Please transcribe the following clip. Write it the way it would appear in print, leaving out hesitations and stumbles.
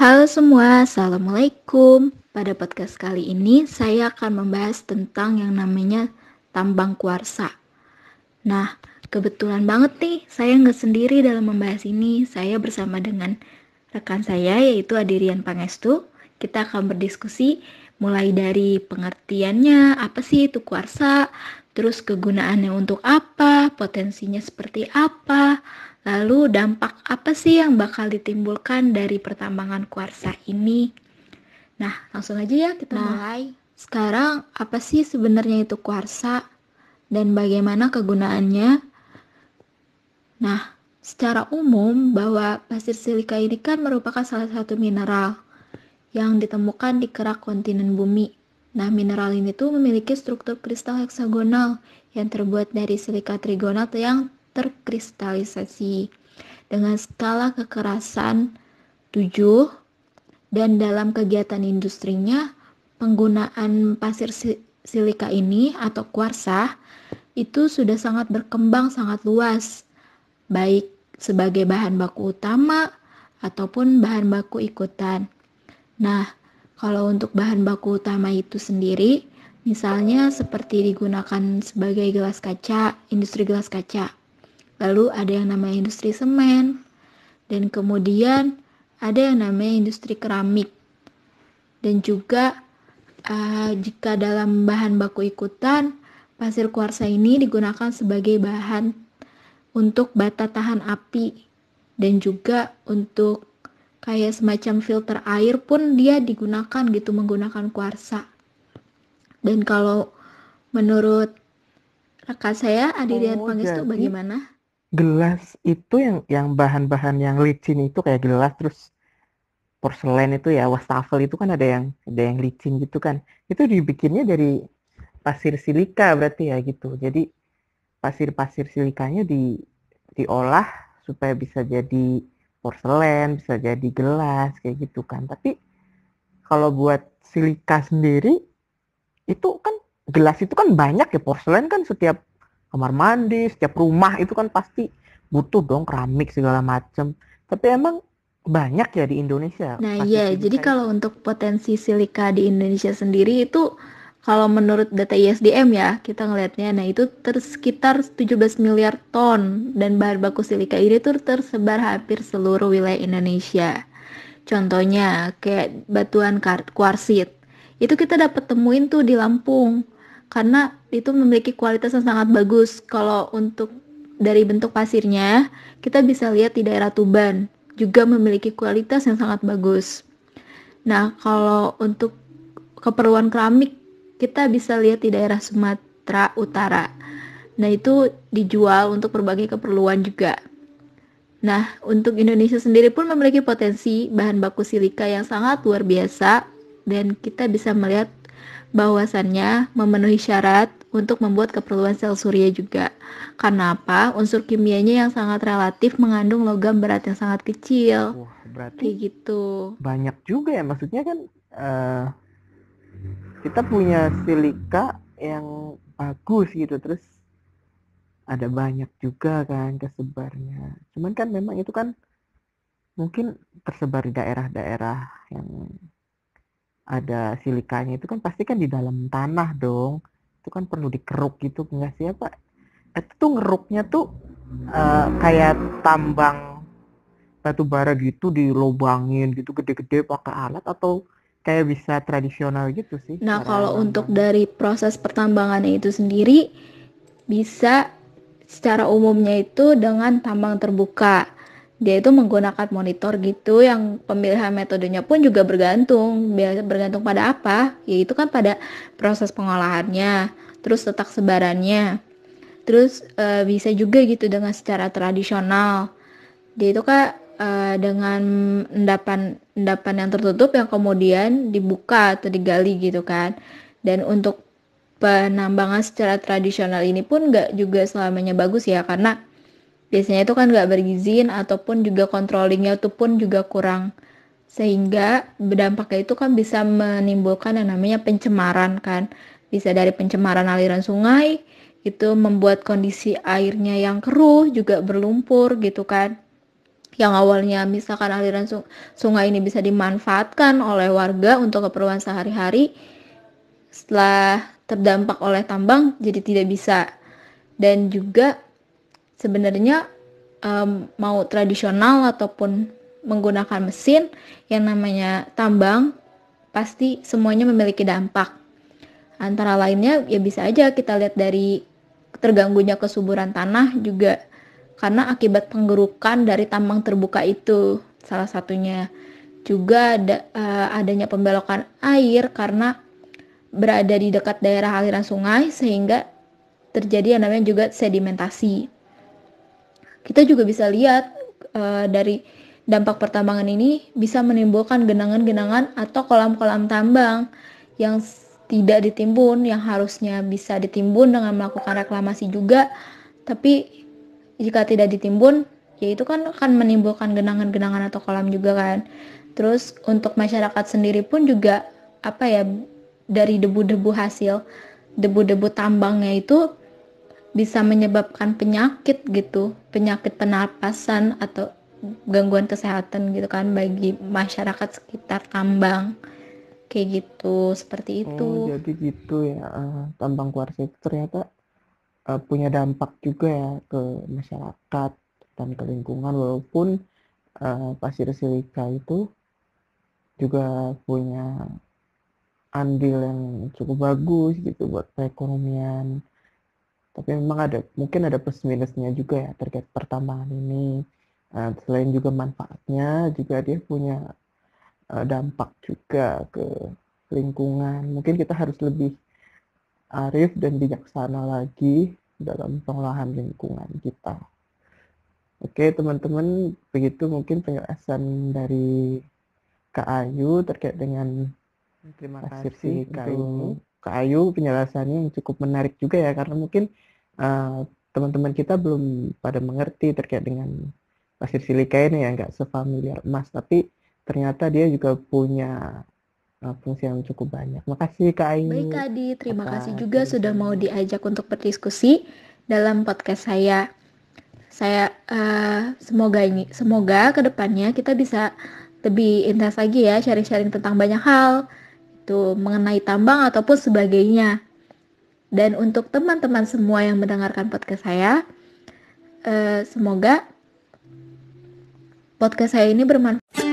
Halo semua, Assalamualaikum. Pada podcast kali ini saya akan membahas tentang yang namanya tambang kuarsa. Nah, kebetulan banget nih, saya nggak sendiri dalam membahas ini. Saya bersama dengan rekan saya yaitu Adirian Pangestu. Kita akan berdiskusi mulai dari pengertiannya, apa sih itu kuarsa, terus kegunaannya untuk apa, potensinya seperti apa, lalu dampak apa sih yang bakal ditimbulkan dari pertambangan kuarsa ini. Nah, langsung aja ya kita mulai. Sekarang apa sih sebenarnya itu kuarsa dan bagaimana kegunaannya? Nah, secara umum bahwa pasir silika ini kan merupakan salah satu mineral yang ditemukan di kerak kontinen bumi. Nah, mineral ini tuh memiliki struktur kristal heksagonal yang terbuat dari silika trigonal yang terkristalisasi dengan skala kekerasan 7, dan dalam kegiatan industrinya penggunaan pasir silika ini atau kuarsa itu sudah sangat berkembang sangat luas, baik sebagai bahan baku utama ataupun bahan baku ikutan. Nah, kalau untuk bahan baku utama itu sendiri, misalnya seperti digunakan sebagai gelas kaca, industri gelas kaca. Lalu ada yang namanya industri semen, dan kemudian ada yang namanya industri keramik. Dan juga jika dalam bahan baku ikutan, pasir kuarsa ini digunakan sebagai bahan untuk bata tahan api dan juga untuk kayak semacam filter air pun dia digunakan gitu menggunakan kuarsa. Dan kalau menurut rekan saya Adirian Pangestu Jadi bagaimana? gelas itu yang bahan-bahan yang licin itu kayak gelas terus porselen itu ya wastafel itu kan ada yang licin gitu kan. Itu dibikinnya dari pasir silika berarti ya gitu. Jadi pasir-pasir silikanya diolah supaya bisa jadi porselen, bisa jadi gelas kayak gitu kan. Tapi kalau buat silika sendiri itu kan gelas itu kan banyak ya, porselen kan setiap kamar mandi, setiap rumah itu kan pasti butuh dong keramik segala macem. Tapi emang banyak ya di Indonesia Nah pasir iya, jadi silika kalau itu. untuk potensi silika di Indonesia sendiri itu kalau menurut data ISDM ya, kita ngelihatnya, nah itu sekitar 17 miliar ton dan bahan baku silika ini tuh tersebar hampir seluruh wilayah Indonesia. Contohnya kayak batuan kuarsit. Itu kita dapat temuin tuh di Lampung karena itu memiliki kualitas yang sangat bagus. Kalau untuk dari bentuk pasirnya, kita bisa lihat di daerah Tuban juga memiliki kualitas yang sangat bagus. Nah, kalau untuk keperluan keramik, kita bisa lihat di daerah Sumatera Utara. Nah, itu dijual untuk berbagai keperluan juga. Nah, untuk Indonesia sendiri pun memiliki potensi bahan baku silika yang sangat luar biasa dan kita bisa melihat bahwasannya memenuhi syarat untuk membuat keperluan sel surya juga. Karena apa? Unsur kimianya yang sangat relatif mengandung logam berat yang sangat kecil. Wah, berarti Kayak gitu. banyak juga ya. Maksudnya kan eh, kita punya silika yang bagus gitu. Terus ada banyak juga kan kesebarnya. Cuman kan memang itu kan mungkin tersebar di daerah-daerah yang ada silikanya itu kan pasti kan di dalam tanah dong. Itu kan perlu dikeruk gitu enggak sih apa? Itu tuh ngeruknya tuh kayak tambang batu bara gitu dilobangin gitu gede-gede pakai alat atau kayak bisa tradisional gitu sih Nah, cara kalau untuk nambangnya. dari proses pertambangannya itu sendiri bisa secara umumnya itu dengan tambang terbuka. Dia itu menggunakan monitor gitu yang pemilihan metodenya pun juga bergantung pada apa? Yaitu kan pada proses pengolahannya, terus letak sebarannya. Terus bisa juga gitu dengan secara tradisional. Dia itu kan dengan endapan yang tertutup yang kemudian dibuka atau digali gitu kan. Dan untuk penambangan secara tradisional ini pun nggak juga selamanya bagus ya karena biasanya itu kan nggak berizin ataupun juga controllingnya itu pun juga kurang sehingga berdampaknya itu kan bisa menimbulkan yang namanya pencemaran kan, bisa dari pencemaran aliran sungai itu membuat kondisi airnya yang keruh juga berlumpur gitu kan. yang awalnya misalkan aliran sungai ini bisa dimanfaatkan oleh warga untuk keperluan sehari-hari, setelah terdampak oleh tambang jadi tidak bisa. Dan juga sebenarnya mau tradisional ataupun menggunakan mesin, yang namanya tambang pasti semuanya memiliki dampak. Antara lainnya ya bisa aja kita lihat dari terganggunya kesuburan tanah juga karena akibat penggerukan dari tambang terbuka itu salah satunya. Juga adanya pembelokan air karena berada di dekat daerah aliran sungai sehingga terjadi yang namanya juga sedimentasi. Kita juga bisa lihat dari dampak pertambangan ini bisa menimbulkan genangan-genangan atau kolam-kolam tambang yang tidak ditimbun, yang harusnya bisa ditimbun dengan melakukan reklamasi juga, tapi jika tidak ditimbun, ya itu kan akan menimbulkan genangan-genangan atau kolam juga kan. Terus untuk masyarakat sendiri pun juga apa ya, dari debu-debu hasil debu-debu tambangnya itu bisa menyebabkan penyakit gitu, penyakit pernapasan atau gangguan kesehatan gitu kan bagi masyarakat sekitar tambang. Kayak gitu, seperti Oh, itu. jadi gitu ya. Tambang kuarsa itu ternyata punya dampak juga ya ke masyarakat dan ke lingkungan, walaupun pasir silika itu juga punya andil yang cukup bagus gitu buat perekonomian. Tapi memang mungkin ada plus minusnya juga ya terkait pertambangan ini. Selain juga manfaatnya, juga dia punya dampak juga ke lingkungan. Mungkin kita harus lebih arif dan bijaksana lagi dalam pengolahan lingkungan kita. Oke, teman-teman, begitu mungkin penjelasan dari Kak Ayu terkait dengan Terima pasir kasih silika untuk ini. Kak Ayu penjelasannya yang cukup menarik juga ya, karena mungkin teman-teman kita belum pada mengerti terkait dengan pasir silika ini ya, nggak sefamiliar emas, tapi ternyata dia juga punya fungsi yang cukup banyak. Makasih Kak Ayu. Baik Adi, terima kasih atas juga sudah mau penjelasannya. diajak untuk berdiskusi dalam podcast saya. Saya semoga kedepannya kita bisa lebih intens lagi ya sharing-sharing tentang banyak hal itu mengenai tambang ataupun sebagainya. Dan untuk teman-teman semua yang mendengarkan podcast saya, semoga podcast saya ini bermanfaat.